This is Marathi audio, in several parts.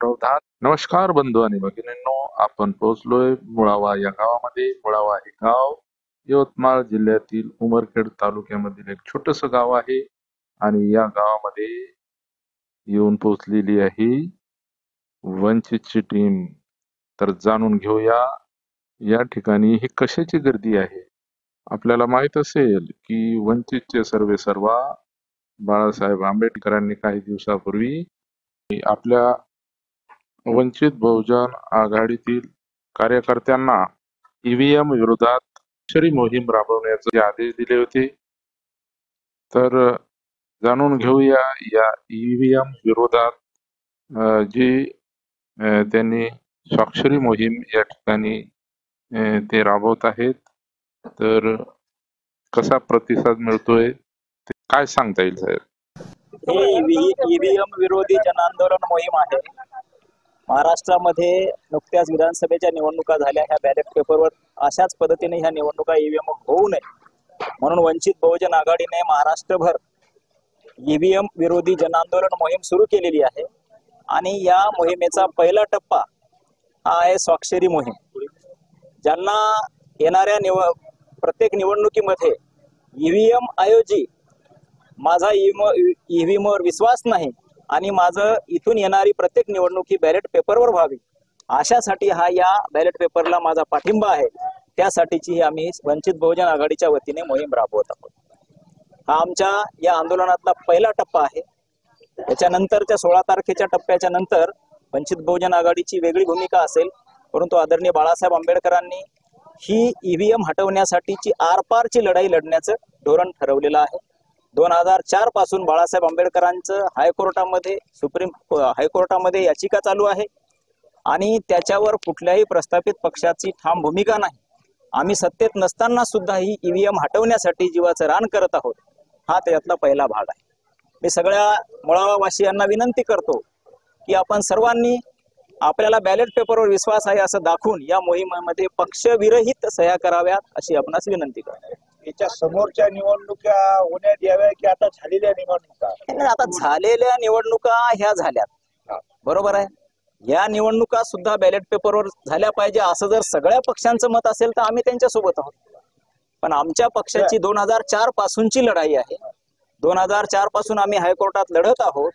प्रवधान. नमस्कार बंधू आणि भगिनींनो, आपण पोहोचलोय मुळावा या गावामध्ये. मुळावा हे गाव यवतमाळ जिल्ह्यातील उमरखेड तालुक्यामधील एक छोटस गाव आहे आणि या गावामध्ये येऊन पोहोचलेली आहे वंचितची टीम. तर जाणून घेऊया या ठिकाणी ही कशाची गर्दी आहे. आपल्याला माहित असेल की वंचितचे सर्वेसर्वा बाळासाहेब आंबेडकरांनी काही दिवसापूर्वी आपल्या वंचित बहुजन आघाडीतील कार्यकर्त्यांना ईव्हीएम विरोधात अक्षरी मोहीम राबवण्याचे आदेश दिले होते. तर जाणून घेऊया या ईव्हीएम विरोधात जी त्यांनी स्वाक्षरी मोहीम या ठिकाणी ते राबवत आहेत. तर कसा प्रतिसाद मिळतोय ते काय सांगता येईल साहेब? ही ईव्हीएम विरोधी जनआंदोलन मोहीम आहे. महाराष्ट्रामध्ये नुकत्याच विधानसभेच्या निवडणुका झाल्या. ह्या बॅलेट पेपरवर अशाच पद्धतीने ह्या निवडणुका ईव्हीएम होऊ नये म्हणून वंचित बहुजन आघाडीने महाराष्ट्रभर ईव्हीएम विरोधी जनआंदोलन मोहीम सुरू केलेली आहे. आणि या मोहिमेचा पहिला टप्पा हा आहे स्वाक्षरी मोहीम. ज्यांना येणाऱ्या प्रत्येक निवडणुकीमध्ये ईव्हीएम ऐवजी माझा ईव्हीएमवर विश्वास नाही आणि माझं इथून येणारी प्रत्येक निवडणूक ही बॅलेट पेपरवर व्हावी अशासाठी हा या बॅलेट पेपरला माझा पाठिंबा आहे. त्यासाठीची आम्ही वंचित बहुजन आघाडीच्या वतीने मोहीम राबवत आहोत. हा आमच्या या आंदोलनातला पहिला टप्पा आहे. त्याच्यानंतरच्या 16 तारखेच्या टप्प्याच्या नंतर वंचित बहुजन आघाडीची वेगळी भूमिका असेल. परंतु आदरणीय बाळासाहेब आंबेडकरांनी ही ईव्हीएम हटवण्यासाठीची आरपारची लढाई लढण्याचं धोरण ठरवलेलं आहे. 2004 पासून बाळासाहेब आंबेडकरांचं सुप्रीम हायकोर्टामध्ये याचिका चालू आहे आणि त्याच्यावर कुठल्याही प्रस्थापित पक्षाची ठाम भूमिका नाही. आम्ही सत्तेत नसताना सुद्धा ही ईव्हीएम हटवण्यासाठी जीवाचं रान करत आहोत. हा त्यातला पहिला भाग आहे. मी सगळ्या मुळावावासियांना विनंती करतो की आपण सर्वांनी आपल्याला बॅलेट पेपरवर विश्वास आहे असं दाखवून या मोहिमेमध्ये पक्षविरहित सह्या कराव्यात अशी आपणास विनंती करतो. याच्या समोरच्या निवडणुका होण्यात याव्या की आता झालेल्या निवडणुका? आता झालेल्या निवडणुका ह्या झाल्यात, बरोबर आहे. या निवडणुका सुद्धा बॅलेट पेपरवर झाल्या पाहिजे असं जर सगळ्या पक्षांचं मत असेल तर आम्ही त्यांच्या सोबत आहोत. पण आमच्या पक्षाची 2004 पासूनची लढाई आहे. 2004 पासून आम्ही हायकोर्टात लढत आहोत.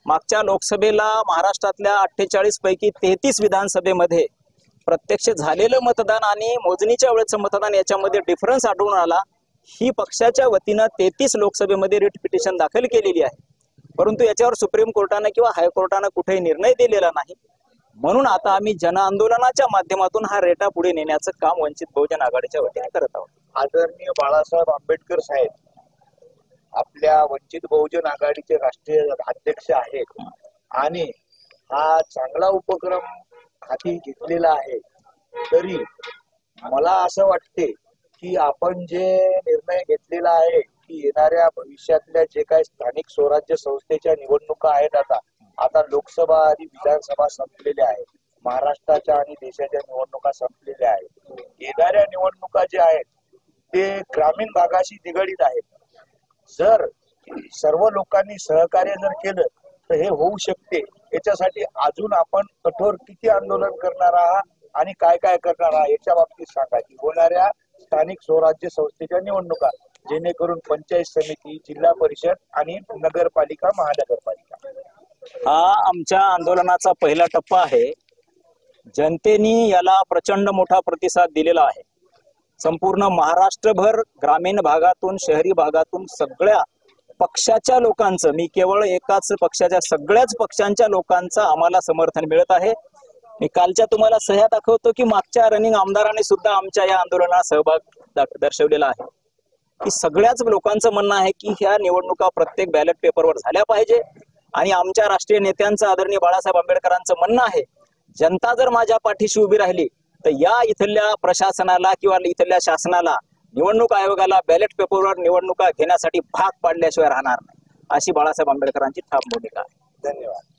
मागच्या लोकसभेला महाराष्ट्रातल्या 48 पैकी 33 विधानसभेमध्ये प्रत्यक्ष झालेलं मतदान आणि मोजणीच्या वेळेचं मतदान याच्यामध्ये डिफरन्स आढळून आला. ही पक्षाच्या वतीनं 33 लोकसभेमध्ये रिट पिटिशन दाखल केलेली आहे. परंतु याच्यावर सुप्रीम कोर्टानं किंवा हायकोर्टानं कुठेही निर्णय दिलेला नाही. म्हणून आता आम्ही जनआंदोलनाच्या माध्यमातून हा रेटा पुढे नेण्याचं काम वंचित बहुजन आघाडीच्या वतीने करत आहोत. आदरणीय बाळासाहेब आंबेडकर साहेब आपल्या वंचित बहुजन आघाडीचे राष्ट्रीय अध्यक्ष आहेत आणि हा चांगला उपक्रम हाती घेतलेला आहे. तरी मला असं वाटते की आपण जे निर्णय घेतलेला आहे की येणाऱ्या भविष्यातल्या जे काही स्थानिक स्वराज्य संस्थेच्या निवडणुका आहेत, आता लोकसभा आणि विधानसभा संपलेल्या आहेत. महाराष्ट्राच्या आणि देशाच्या निवडणुका संपलेल्या आहेत. येणाऱ्या निवडणुका जे आहेत ते ग्रामीण भागाशी निगडीत आहेत. जर सर्व लोकांनी सहकार्य जर केलं तर हे होऊ शकते. याच्यासाठी अजून आपण कठोर किती आंदोलन करणार आहात आणि काय काय करणार आहात याच्या बाबतीत सांगा की होणाऱ्या स्थानिक स्वराज्य संस्थेच्या निवडणुका जेणेकरून पंचायत समिती, जिल्हा परिषद आणि नगरपालिका, महानगरपालिका हा आमच्या आंदोलनाचा पहिला टप्पा आहे. जनतेने याला प्रचंड मोठा प्रतिसाद दिलेला आहे. संपूर्ण महाराष्ट्रभर ग्रामीण भागातून, शहरी भागातून सगळ्या पक्षाच्या लोकांचं, मी केवळ एकाच पक्षाच्या, सगळ्याच पक्षांच्या लोकांचं आम्हाला समर्थन मिळत आहे. मी कालच्या तुम्हाला सह्या दाखवतो की मागच्या रनिंग आमदारांनी सुद्धा आमच्या या आंदोलनात सहभाग दर्शवलेला आहे. की सगळ्याच लोकांचं म्हणणं आहे की ह्या निवडणुका प्रत्येक बॅलेट पेपरवर झाल्या पाहिजे. आणि आमच्या राष्ट्रीय नेत्यांचं आदरणीय बाळासाहेब आंबेडकरांचं म्हणणं आहे, जनता जर माझ्या पाठीशी उभी राहिली तर या इथल्या प्रशासनाला किंवा इथल्या शासनाला, निवडणूक आयोगाला बॅलेट पेपरवर निवडणुका घेण्यासाठी भाग पाडल्याशिवाय राहणार नाही, अशी बाळासाहेब आंबेडकरांची ठाम भूमिका आहे. धन्यवाद.